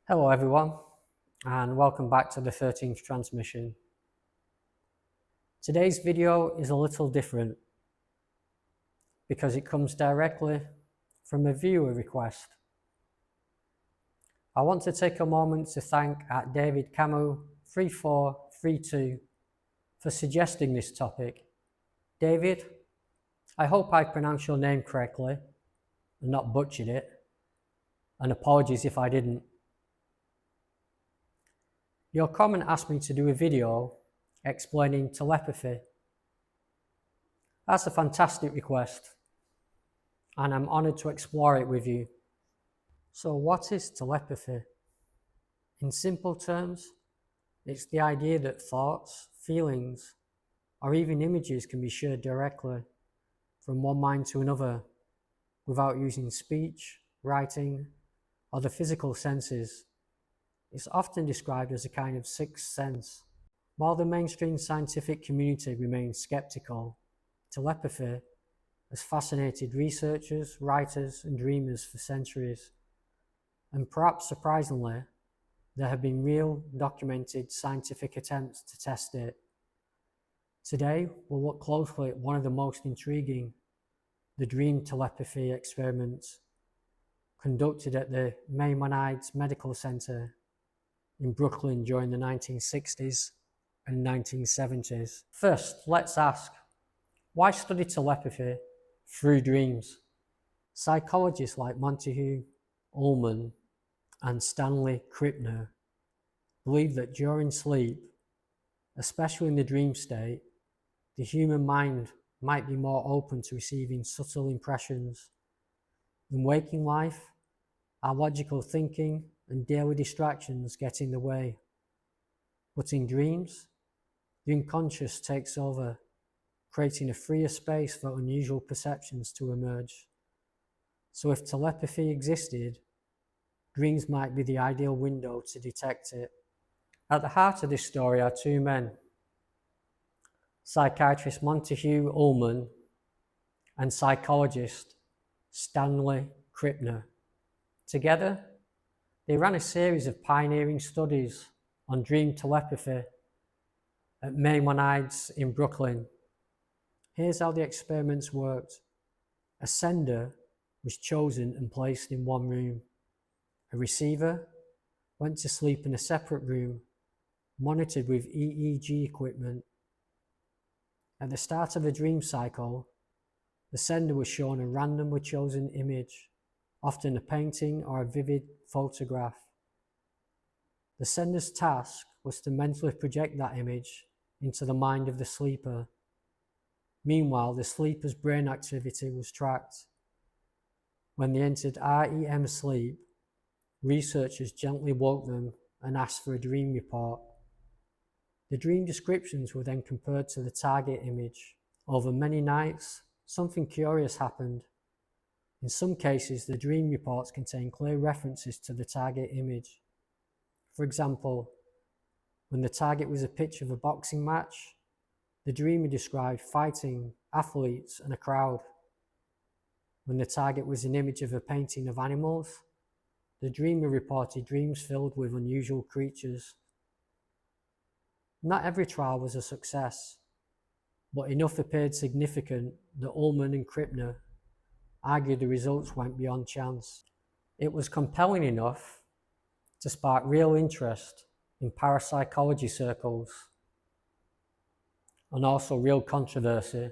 Hello everyone, and welcome back to the 13th transmission. Today's video is a little different because it comes directly from a viewer request. I want to take a moment to thank David Camus 3432 for suggesting this topic. David, I hope I pronounced your name correctly and not butchered it, and apologies if I didn't. Your comment asked me to do a video explaining telepathy. That's a fantastic request, and I'm honoured to explore it with you. So what is telepathy? In simple terms, it's the idea that thoughts, feelings, or even images can be shared directly from one mind to another without using speech, writing, or the physical senses. It's often described as a kind of sixth sense. While the mainstream scientific community remains skeptical, telepathy has fascinated researchers, writers, and dreamers for centuries. And perhaps surprisingly, there have been real, documented scientific attempts to test it. Today, we'll look closely at one of the most intriguing, the dream telepathy experiments conducted at the Maimonides Medical Center in Brooklyn during the 1960s and 1970s. First, let's ask, why study telepathy through dreams? Psychologists like Montague, Ullman, and Stanley Krippner believe that during sleep, especially in the dream state, the human mind might be more open to receiving subtle impressions. In waking life, our logical thinking and daily distractions get in the way. But in dreams, the unconscious takes over, creating a freer space for unusual perceptions to emerge. So if telepathy existed, dreams might be the ideal window to detect it. At the heart of this story are two men, psychiatrist Montague Ullman and psychologist Stanley Krippner. Together, they ran a series of pioneering studies on dream telepathy at Maimonides in Brooklyn. Here's how the experiments worked. A sender was chosen and placed in one room. A receiver went to sleep in a separate room, monitored with EEG equipment. At the start of the dream cycle, the sender was shown a randomly chosen image, often a painting or a vivid photograph. The sender's task was to mentally project that image into the mind of the sleeper. Meanwhile, the sleeper's brain activity was tracked. When they entered REM sleep, researchers gently woke them and asked for a dream report. The dream descriptions were then compared to the target image. Over many nights, something curious happened. In some cases, the dream reports contain clear references to the target image. For example, when the target was a picture of a boxing match, the dreamer described fighting, athletes, and a crowd. When the target was an image of a painting of animals, the dreamer reported dreams filled with unusual creatures. Not every trial was a success, but enough appeared significant that Ullman and Krippner argued the results went beyond chance. It was compelling enough to spark real interest in parapsychology circles and also real controversy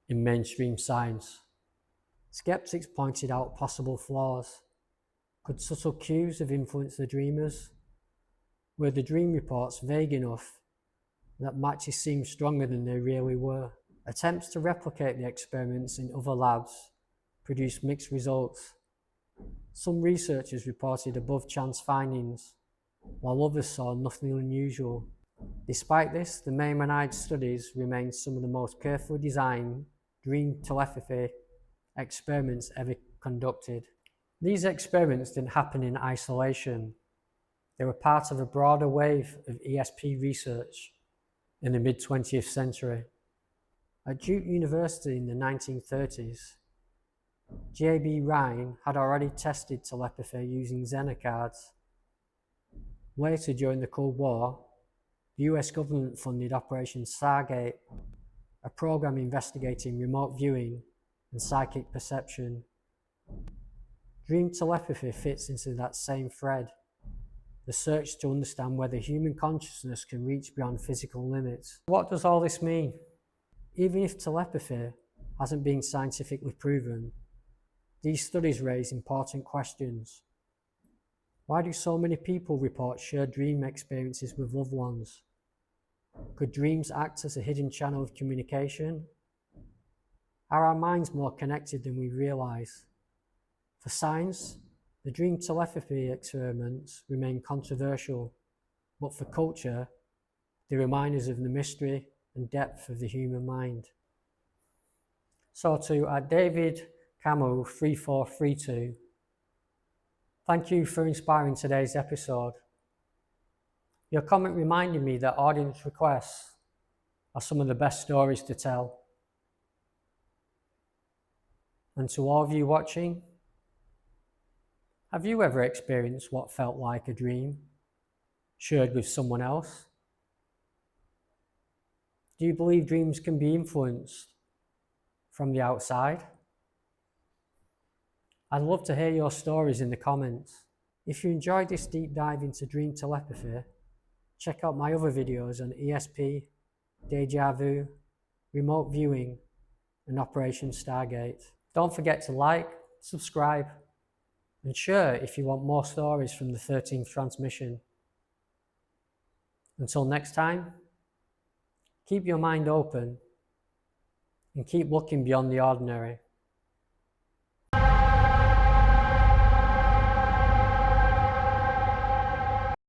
in mainstream science. Skeptics pointed out possible flaws. Could subtle cues have influenced the dreamers? Were the dream reports vague enough that matches seemed stronger than they really were? Attempts to replicate the experiments in other labs produced mixed results. Some researchers reported above chance findings, while others saw nothing unusual. Despite this, the Maimonides studies remain some of the most carefully designed dream telepathy experiments ever conducted. These experiments didn't happen in isolation. They were part of a broader wave of ESP research in the mid-20th century. At Duke University in the 1930s, J.B. Rhine had already tested telepathy using Zener cards. Later, during the Cold War, the US government funded Operation Stargate, a program investigating remote viewing and psychic perception. Dream telepathy fits into that same thread, the search to understand whether human consciousness can reach beyond physical limits. What does all this mean? Even if telepathy hasn't been scientifically proven, these studies raise important questions. Why do so many people report shared dream experiences with loved ones? Could dreams act as a hidden channel of communication? Are our minds more connected than we realize? For science, the dream telepathy experiments remain controversial, but for culture, they remind us of the mystery and depth of the human mind. So to David Camus 3432, thank you for inspiring today's episode. Your comment reminded me that audience requests are some of the best stories to tell. And to all of you watching, have you ever experienced what felt like a dream, shared with someone else? Do you believe dreams can be influenced from the outside? I'd love to hear your stories in the comments. If you enjoyed this deep dive into dream telepathy, check out my other videos on ESP, Deja Vu, remote viewing, and Operation Stargate. Don't forget to like, subscribe, and share if you want more stories from the 13th transmission. Until next time, keep your mind open and keep looking beyond the ordinary.